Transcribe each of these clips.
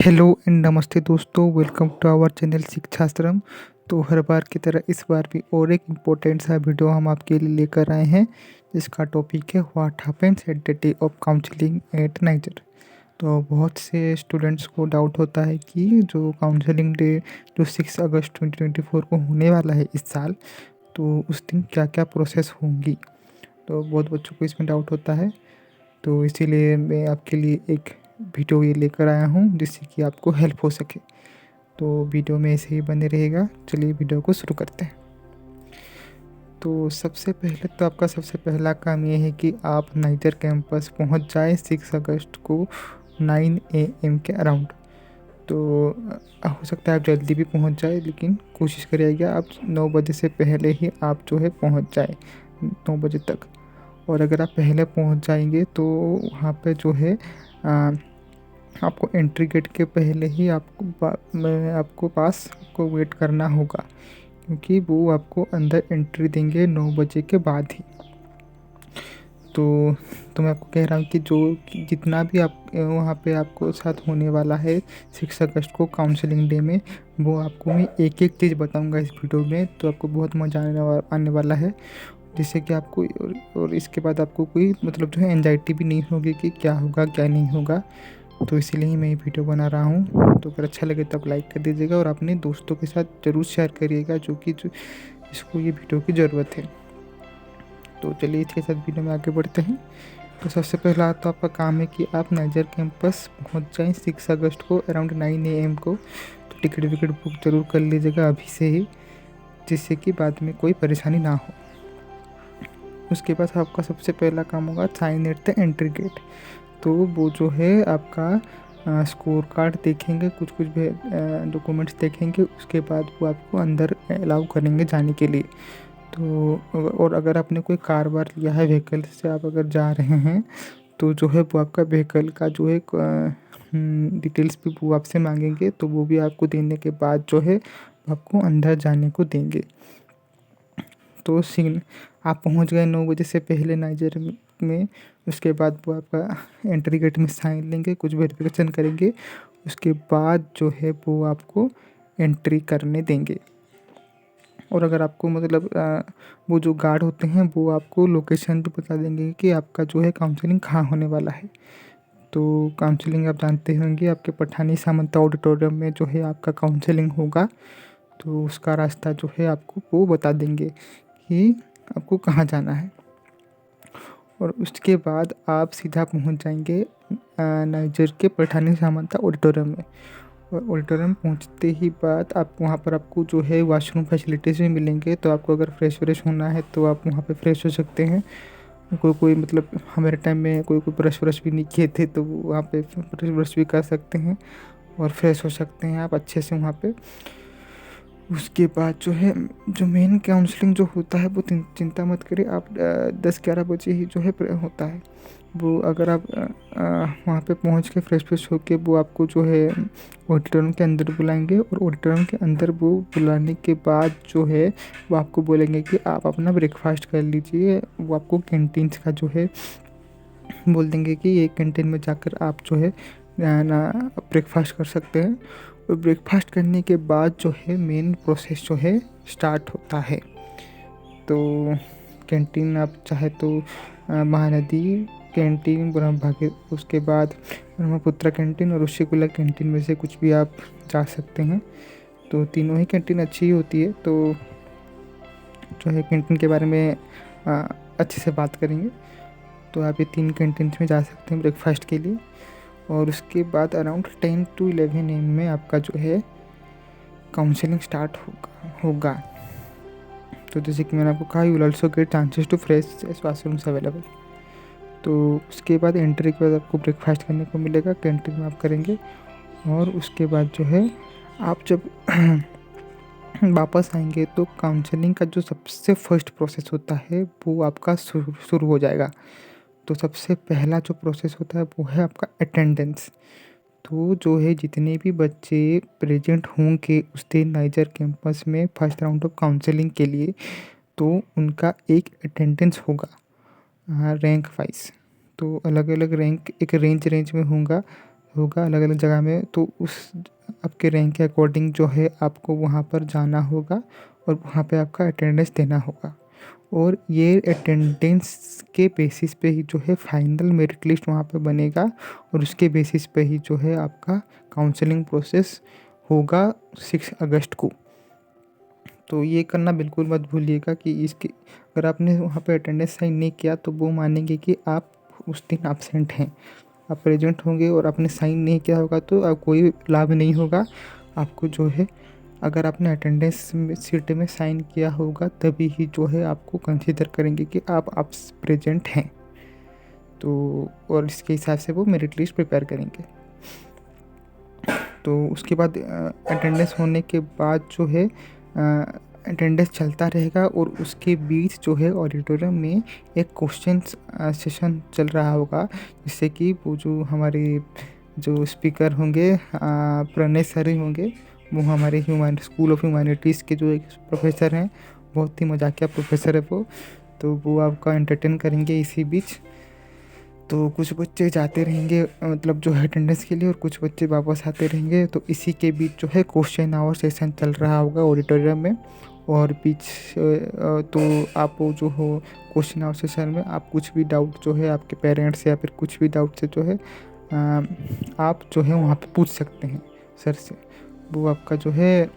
Hello and नमस्ते दोस्तों, welcome to our channel शिक्षाश्रम। तो हर बार की तरह इस बार भी और एक इम्पोर्टेंट सा वीडियो हम आपके लिए लेकर आए हैं, जिसका टॉपिक है what happens at the day of counselling at NISER. तो बहुत से स्टूडेंट्स को डाउट होता है कि जो काउंसलिंग डे जो 6 अगस्त 2024 को होने वाला है इस साल, तो उस दिन क्या क्या प्रोसेस होंगी। तो बहुत बच्चों को इसमें डाउट होता है, तो इसीलिए मैं आपके लिए एक वीडियो ये लेकर आया हूँ जिससे कि आपको हेल्प हो सके। तो वीडियो में ऐसे ही बने रहेगा। चलिए वीडियो को शुरू करते हैं। तो सबसे पहले तो आपका सबसे पहला काम ये है कि आप नाइजर कैंपस पहुंच जाए 6 अगस्त को 9 AM के अराउंड। तो हो सकता है आप जल्दी भी पहुंच जाए, लेकिन कोशिश करिएगा आप 9 बजे से पहले ही आप जो है पहुंच जाए, 9 बजे तक। और अगर आप पहले पहुंच जाएंगे तो वहाँ पे जो है आपको एंट्री गेट के पहले ही आपको आपको वेट करना होगा, क्योंकि वो आपको अंदर एंट्री देंगे 9 बजे के बाद ही। तो मैं आपको कह रहा हूँ कि जितना भी आप वहाँ पे आपको साथ होने वाला है 6 अगस्त को काउंसलिंग डे में, वो आपको मैं एक एक चीज़ बताऊँगा इस वीडियो में। तो आपको बहुत मज़ा आने वाला है, जिससे कि आपको और इसके बाद आपको कोई मतलब जो है एंजाइटी भी नहीं होगी कि क्या होगा क्या नहीं होगा। तो इसीलिए ही मैं ये वीडियो बना रहा हूँ। तो अगर अच्छा लगे तो आप लाइक कर दीजिएगा और अपने दोस्तों के साथ ज़रूर शेयर करिएगा जो इसको ये वीडियो की ज़रूरत है। तो चलिए इसके साथ वीडियो में आगे बढ़ते हैं। तो सबसे पहला तो आपका काम है कि आप नाइजर कैंपस पहुँच जाएँ 6 अगस्त को अराउंड 9 AM को। तो टिकट विकट बुक ज़रूर कर लीजिएगा अभी से ही, जिससे कि बाद में कोई परेशानी ना हो। उसके बाद आपका सबसे पहला काम होगा sign at the entry gate. तो वो जो है आपका स्कोर कार्ड देखेंगे, कुछ कुछ डॉक्यूमेंट्स देखेंगे, उसके बाद वो आपको अंदर अलाउ करेंगे जाने के लिए। तो और अगर आपने कोई कार वार लिया है, व्हीकल से आप अगर जा रहे हैं, तो जो है वो आपका व्हीकल का जो है डिटेल्स भी वो आपसे मांगेंगे। तो वो भी आपको देने के बाद जो है आपको अंदर जाने को देंगे। तो आप पहुंच गए 9 बजे से पहले नाइजर में। उसके बाद वो आपका एंट्री गेट में साइन लेंगे, कुछ वेरिफिकेशन करेंगे, उसके बाद जो है वो आपको एंट्री करने देंगे। और अगर आपको मतलब वो जो गार्ड होते हैं वो आपको लोकेशन भी बता देंगे कि आपका जो है काउंसलिंग कहाँ होने वाला है। तो काउंसलिंग आप जानते होंगे, आपके पठानी सामंता ऑडिटोरियम में जो है आपका काउंसलिंग होगा। तो उसका रास्ता जो है आपको वो बता देंगे कि आपको कहाँ जाना है। और उसके बाद आप सीधा पहुंच जाएंगे नाइजर के पठानी सामंता ऑडिटोरियम में। और ऑडिटोरियम पहुंचते ही बाद आप वहाँ पर आपको जो है वॉशरूम फैसिलिटीज़ भी मिलेंगे। तो आपको अगर फ्रेश व्रेश होना है तो आप वहाँ पे फ्रेश हो सकते हैं। कोई मतलब हमारे टाइम में कोई ब्रश व्रश भी नहीं किए थे, तो वहाँ पे ब्रश व्रश भी कर सकते हैं और फ्रेश हो सकते हैं आप अच्छे से वहाँ पे। उसके बाद जो है जो मेन काउंसलिंग जो होता है वो चिंता मत करिए, आप 10-11 बजे ही जो है होता है वो। अगर आप वहाँ पे पहुँच के फ्रेश फ्रेश होके वो आपको जो है ऑडिटोरियम के अंदर बुलाएंगे। और ऑडिटोरियम के अंदर वो बुलाने के बाद जो है वो आपको बोलेंगे कि आप अपना ब्रेकफास्ट कर लीजिए। वो आपको कैंटीन्स का जो है बोल देंगे कि ये कैंटीन में जाकर आप जो है ना ब्रेकफास्ट कर सकते हैं। और ब्रेकफास्ट करने के बाद जो है मेन प्रोसेस जो है स्टार्ट होता है। तो कैंटीन आप चाहे तो महानदी कैंटीन, ब्रह्म भाग्य, उसके बाद ब्रह्मपुत्र कैंटीन और ऋषिकुला कैंटीन में से कुछ भी आप जा सकते हैं। तो तीनों ही कैंटीन अच्छी ही होती है। तो जो है कैंटीन के बारे में अच्छे से बात करेंगे। तो आप ये 3 कैंटीन में जा सकते हैं ब्रेकफास्ट के लिए। और उसके बाद अराउंड 10 to 11 AM में आपका जो है काउंसलिंग स्टार्ट होगा। तो जैसे कि मैंने आपको कहा, you will also get chances to fresh washrooms available. तो उसके बाद एंट्री के बाद आपको ब्रेकफास्ट करने को मिलेगा, कैंटीन में आप करेंगे। और उसके बाद जो है आप जब वापस आएंगे तो काउंसलिंग का जो सबसे फर्स्ट प्रोसेस होता है वो आपका शुरू हो जाएगा। तो सबसे पहला जो प्रोसेस होता है वो है आपका अटेंडेंस। तो जो है जितने भी बच्चे प्रेजेंट होंगे उस दिन नाइजर कैंपस में फर्स्ट राउंड ऑफ काउंसलिंग के लिए, तो उनका एक अटेंडेंस होगा रैंक वाइज। तो अलग अलग रैंक एक रेंज में होगा। होगा अलग अलग जगह में, तो उस आपके रैंक के अकॉर्डिंग जो है आपको वहाँ पर जाना होगा और वहाँ पे आपका अटेंडेंस देना होगा। और ये अटेंडेंस के बेसिस पे ही जो है फाइनल मेरिट लिस्ट वहाँ पे बनेगा और उसके बेसिस पे ही जो है आपका काउंसलिंग प्रोसेस होगा 6 अगस्त को। तो ये करना बिल्कुल मत भूलिएगा कि इसके अगर आपने वहाँ पे अटेंडेंस साइन नहीं किया तो वो मानेंगे कि आप उस दिन एब्सेंट हैं। आप प्रेजेंट होंगे और आपने साइन नहीं किया होगा तो आप कोई लाभ नहीं होगा आपको जो है। अगर आपने अटेंडेंस शीट में साइन किया होगा तभी ही जो है आपको कंसीडर करेंगे कि आप प्रेजेंट हैं। तो और इसके हिसाब से वो मेरिट लिस्ट प्रिपेयर करेंगे। तो उसके बाद अटेंडेंस होने के बाद जो है अटेंडेंस चलता रहेगा और उसके बीच जो है ऑडिटोरियम में एक क्वेश्चन सेशन चल रहा होगा, जिससे कि वो जो हमारे जो स्पीकर होंगे प्रणय सर ही होंगे, वो हमारे स्कूल ऑफ ह्यूमैनिटीज़ के जो एक प्रोफेसर हैं, बहुत ही मजाकिया प्रोफेसर है वो। तो वो आपका एंटरटेन करेंगे इसी बीच। तो कुछ बच्चे जाते रहेंगे मतलब जो है अटेंडेंस के लिए और कुछ बच्चे वापस आते रहेंगे। तो इसी के बीच जो है क्वेश्चन आवर सेशन चल रहा होगा ऑडिटोरियम में। और तो आप जो हो क्वेश्चन आवर सेशन में आप कुछ भी डाउट जो है आपके पेरेंट्स या फिर कुछ भी डाउट से जो है आप जो है वहाँ पे पूछ सकते हैं सर से। वो आपका जो है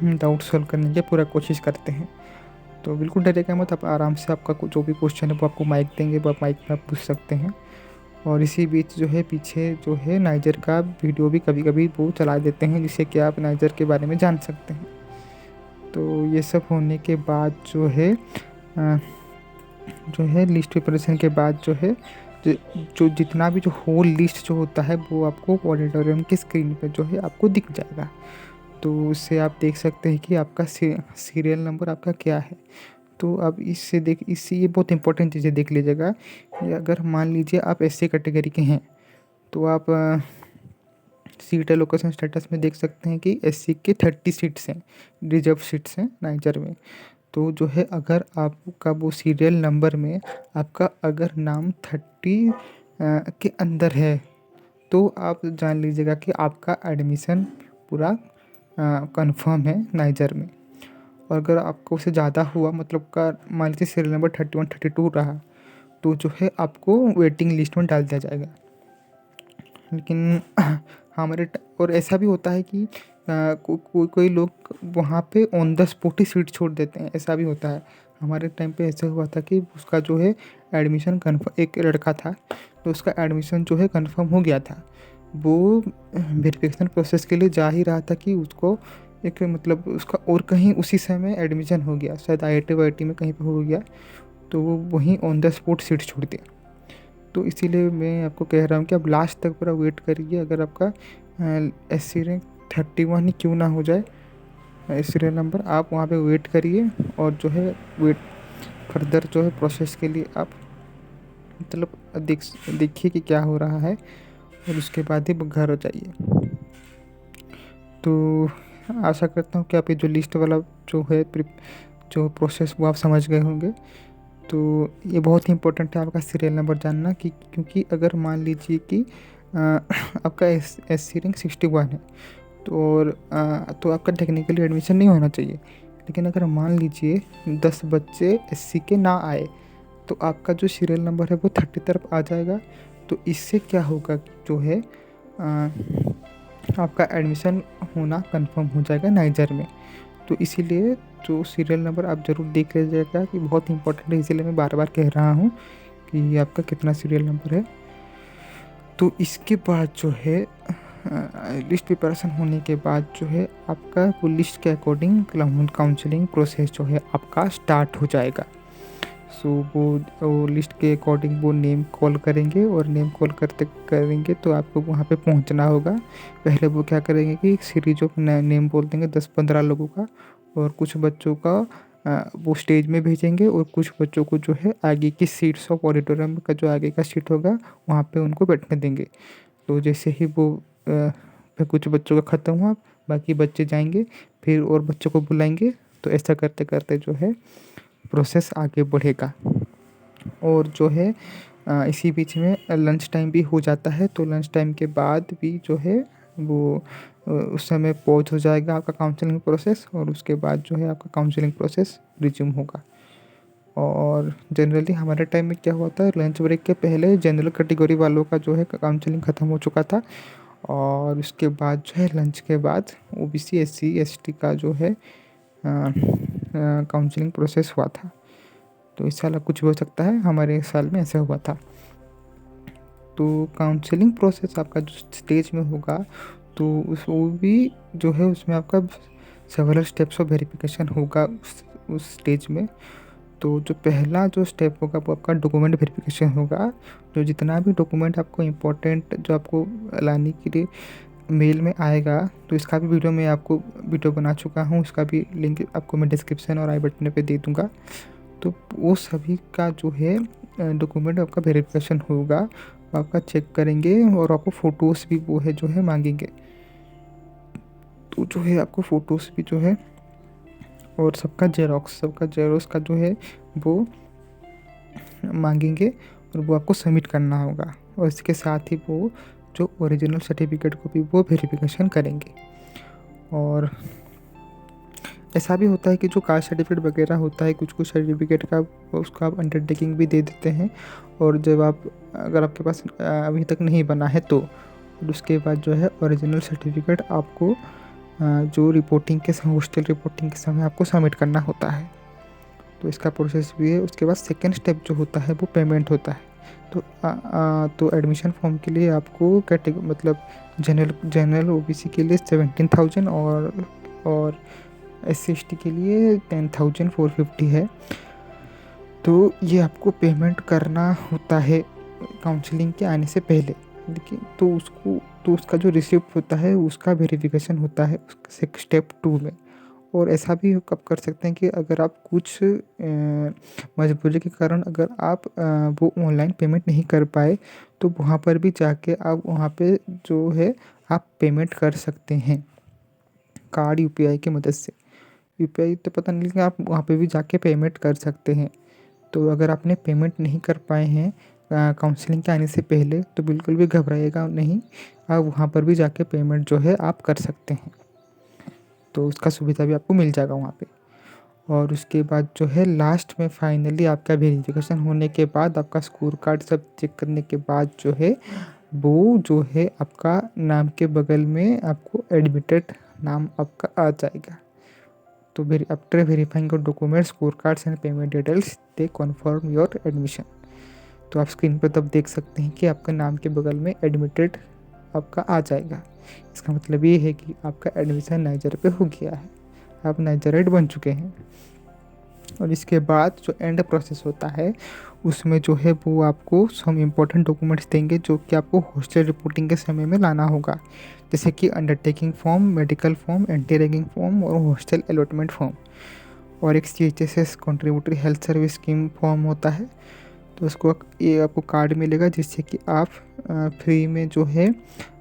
डाउट सॉल्व करने की पूरा कोशिश करते हैं। तो बिल्कुल डरिएगा मत, आप आराम से आपका जो भी क्वेश्चन है वो आपको माइक देंगे, वो आप माइक में आप पूछ सकते हैं। और इसी बीच जो है पीछे जो है नाइजर का वीडियो भी कभी कभी वो चला देते हैं, जिससे कि आप नाइजर के बारे में जान सकते हैं। तो ये सब होने के बाद जो है लिस्ट प्रिपरेशन के बाद जो है जो जितना भी जो होल लिस्ट जो होता है वो आपको ऑडिटोरियम की स्क्रीन पे जो है आपको दिख जाएगा। तो उससे आप देख सकते हैं कि आपका सीरियल नंबर आपका क्या है। तो अब इससे ये बहुत इंपॉर्टेंट चीज़ें देख लीजिएगा कि अगर मान लीजिए आप एससी कैटेगरी के हैं तो आप सीट एलोकेशन स्टेटस में देख सकते हैं कि एससी के 30 सीट्स हैं, रिजर्व सीट्स हैं नाइजर में। तो जो है अगर आपका वो सीरियल नंबर में आपका अगर नाम 30 के अंदर है तो आप जान लीजिएगा कि आपका एडमिशन पूरा कंफर्म है नाइजर में। और अगर आपको उससे ज़्यादा हुआ मतलब का मान लीजिए सीरियल नंबर 31 32 रहा तो जो है आपको वेटिंग लिस्ट में डाल दिया जाएगा। लेकिन और ऐसा भी होता है कि कोई लोग वहाँ पे on the spot he seat छोड़ देते हैं, ऐसा भी होता है। हमारे टाइम पे ऐसा हुआ था कि उसका जो है एडमिशन कन्फर्म, एक लड़का था तो उसका एडमिशन जो है कन्फर्म हो गया था। वो वेरिफिकेशन प्रोसेस के लिए जा ही रहा था कि उसको एक मतलब उसका और कहीं उसी समय एडमिशन हो गया, शायद IIT वाईटी में कहीं पे हो गया, तो वो वहीं ऑन द स्पॉट सीट छोड़ दिया। तो इसीलिए मैं आपको कह रहा हूँ कि आप लास्ट तक पूरा वेट करिए। अगर आपका SC रैंक 31 ही क्यों ना हो जाए सीरियल नंबर, आप वहाँ पे वेट करिए और जो है फर्दर जो है प्रोसेस के लिए आप मतलब देखिए कि क्या हो रहा है और उसके बाद ही घर हो जाइए। तो आशा करता हूँ कि आप ये जो लिस्ट वाला जो है जो प्रोसेस वो आप समझ गए होंगे। तो ये बहुत ही इम्पोर्टेंट है आपका सीरियल नंबर जानना कि क्योंकि अगर मान लीजिए कि आपका SC रैंक 61 है तो आपका टेक्निकली एडमिशन नहीं होना चाहिए। लेकिन अगर मान लीजिए 10 बच्चे SC के ना आए तो आपका जो सीरियल नंबर है वो 30 तरफ आ जाएगा। तो इससे क्या होगा कि जो है आपका एडमिशन होना कंफर्म हो जाएगा नाइजर में। तो इसीलिए जो सीरियल नंबर आप ज़रूर देख लीजिएगा कि बहुत इंपॉर्टेंट है, इसीलिए मैं बार बार कह रहा हूँ कि आपका कितना सीरियल नंबर है। तो इसके बाद जो है लिस्ट प्रिपरेशन होने के बाद जो है आपका वो लिस्ट के अकॉर्डिंग काउंसलिंग प्रोसेस जो है आपका स्टार्ट हो जाएगा। सो वो लिस्ट के अकॉर्डिंग वो नेम कॉल करेंगे और नेम कॉल करेंगे तो आपको वहाँ पे पहुँचना होगा। पहले वो क्या करेंगे कि सीरीज ऑफ नेम बोल देंगे 10-15 लोगों का, और कुछ बच्चों का वो स्टेज में भेजेंगे और कुछ बच्चों को जो है आगे की सीट्स ऑफ ऑडिटोरियम का जो आगे का सीट होगा वहाँ पे उनको बैठने देंगे। तो जैसे ही वो फिर कुछ बच्चों का ख़त्म हुआ बाकी बच्चे जाएंगे फिर और बच्चों को बुलाएंगे। तो ऐसा करते करते जो है प्रोसेस आगे बढ़ेगा। और जो है इसी बीच में लंच टाइम भी हो जाता है, तो लंच टाइम के बाद भी जो है वो उस समय पॉज हो जाएगा आपका काउंसलिंग प्रोसेस, और उसके बाद जो है आपका काउंसलिंग प्रोसेस रिज्यूम होगा। और जनरली हमारे टाइम में क्या हुआ था, लंच ब्रेक के पहले जनरल कैटेगरी वालों का जो है काउंसलिंग ख़त्म हो चुका था, और उसके बाद जो है लंच के बाद ओबीसी एससी एसटी का जो है काउंसलिंग प्रोसेस हुआ था। तो इस साल कुछ भी हो सकता है, हमारे साल में ऐसा हुआ था। तो काउंसलिंग प्रोसेस आपका जो स्टेज में होगा, तो वो भी जो है उसमें आपका सेवरल स्टेप्स ऑफ वेरिफिकेशन होगा उस स्टेज में। तो जो पहला जो स्टेप होगा वो आपका डॉक्यूमेंट वेरिफिकेशन होगा। जो जितना भी डॉक्यूमेंट आपको इम्पोर्टेंट जो आपको लाने के लिए मेल में आएगा, तो इसका भी वीडियो मैं आपको वीडियो बना चुका हूँ, उसका भी लिंक आपको मैं डिस्क्रिप्शन और आई बटन पे दे दूँगा। तो वो सभी का जो है डॉक्यूमेंट आपका वेरिफिकेशन होगा, आपका चेक करेंगे, और आपको फ़ोटोज़ भी वो है जो है मांगेंगे। तो जो है आपको फ़ोटोज़ भी जो है, और सबका जेरोक्स का जो है वो मांगेंगे, और वो आपको सबमिट करना होगा। और इसके साथ ही वो जो ओरिजिनल सर्टिफिकेट को भी वो वेरिफिकेशन करेंगे। और ऐसा भी होता है कि जो कास्ट सर्टिफिकेट वगैरह होता है, कुछ सर्टिफिकेट का उसका आप अंडरटेकिंग भी दे देते हैं, और जब अगर आपके पास अभी तक नहीं बना है तो उसके बाद जो है ओरिजिनल सर्टिफिकेट आपको जो रिपोर्टिंग के समय, हॉस्टल रिपोर्टिंग के समय आपको सबमिट करना होता है। तो इसका प्रोसेस भी है। उसके बाद सेकेंड स्टेप जो होता है वो पेमेंट होता है। तो एडमिशन फॉर्म के लिए आपको मतलब जनरल ओबीसी के लिए 17,000 और SC ST के लिए 10,450 है। तो ये आपको पेमेंट करना होता है काउंसलिंग के आने से पहले। लेकिन तो उसका जो रिसिप्ट होता है उसका वेरिफिकेशन होता है स्टेप 2 में। और ऐसा भी कब कर सकते हैं कि अगर आप कुछ मजबूरी के कारण अगर आप वो ऑनलाइन पेमेंट नहीं कर पाए, तो वहाँ पर भी जाके आप वहाँ पे जो है आप पेमेंट कर सकते हैं कार्ड UPI की मदद से। UPI तो पता नहीं, लेकिन आप वहाँ पे भी जाके पेमेंट कर सकते हैं। तो अगर आपने पेमेंट नहीं कर पाए हैं काउंसलिंग के आने से पहले, तो बिल्कुल भी घबराइएगा नहीं, आप वहाँ पर भी जाके पेमेंट जो है आप कर सकते हैं। तो उसका सुविधा भी आपको मिल जाएगा वहाँ पे। और उसके बाद जो है लास्ट में फाइनली आपका वेरिफिकेशन होने के बाद, आपका स्कोर कार्ड सब चेक करने के बाद जो है वो जो है आपका नाम के बगल में आपको एडमिटेड नाम आपका आ जाएगा। तो after verifying your document, score cards and payment details, they confirm your admission. तो आप स्क्रीन पर तब देख सकते हैं कि आपका नाम के बगल में एडमिटेड आपका आ जाएगा। इसका मतलब ये है कि आपका एडमिशन नाइजर पे हो गया है, आप नाइजराइट बन चुके हैं। और इसके बाद जो एंड प्रोसेस होता है उसमें जो है वो आपको सम इम्पोर्टेंट डॉक्यूमेंट्स देंगे जो कि आपको हॉस्टल रिपोर्टिंग के समय में लाना होगा, जैसे कि undertaking form, medical form, anti ragging form और हॉस्टल अलॉटमेंट फॉर्म। और एक CHSS contributory health service scheme form होता है। तो उसको ये आपको कार्ड मिलेगा जिससे कि आप फ्री में जो है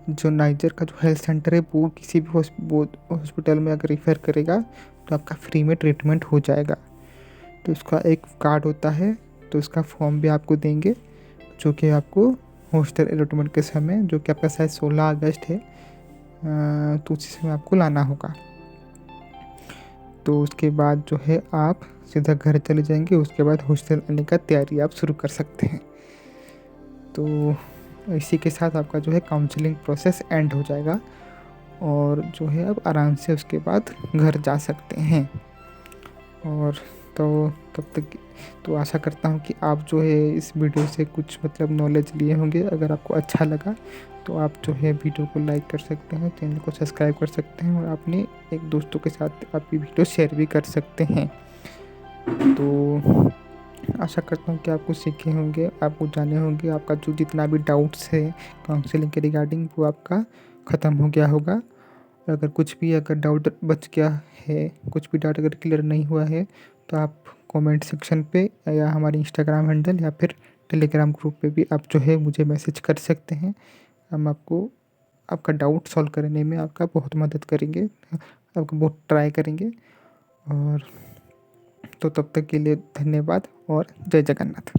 जो नाइजर का जो हेल्थ सेंटर है वो किसी भी हॉस्पिटल में अगर रेफ़र करेगा तो आपका फ्री में ट्रीटमेंट हो जाएगा। तो उसका एक कार्ड होता है, तो उसका फॉर्म भी आपको देंगे जो कि आपको हॉस्टल अलॉटमेंट के समय, जो कि आपका शायद 16 अगस्त है, तो उसी समय आपको लाना होगा। तो उसके बाद जो है आप सीधा घर चले जाएंगे। उसके बाद हॉस्टल आने का तैयारी आप शुरू कर सकते हैं। तो इसी के साथ आपका जो है काउंसलिंग प्रोसेस एंड हो जाएगा, और जो है आप आराम से उसके बाद घर जा सकते हैं। और तो तब तक तो आशा करता हूँ कि आप जो है इस वीडियो से कुछ मतलब नॉलेज लिए होंगे। अगर आपको अच्छा लगा तो आप जो है वीडियो को लाइक कर सकते हैं, चैनल को सब्सक्राइब कर सकते हैं, और अपने एक दोस्तों के साथ आप ये वीडियो शेयर भी कर सकते हैं। तो आशा करता हूँ कि आप कुछ सीखे होंगे, आपको जाने होंगे, आपका जो जितना भी डाउट्स है काउंसलिंग के रिगार्डिंग वो आपका ख़त्म हो गया होगा। अगर कुछ भी अगर डाउट बच गया है, कुछ भी डाउट अगर क्लियर नहीं हुआ है, तो आप कमेंट सेक्शन पे या हमारे इंस्टाग्राम हैंडल या फिर टेलीग्राम ग्रुप पे भी आप जो है मुझे मैसेज कर सकते हैं। हम आपको आपका डाउट सॉल्व करने में आपका बहुत मदद करेंगे, आपको बहुत ट्राई करेंगे। और तो तब तक के लिए धन्यवाद और जय जगन्नाथ।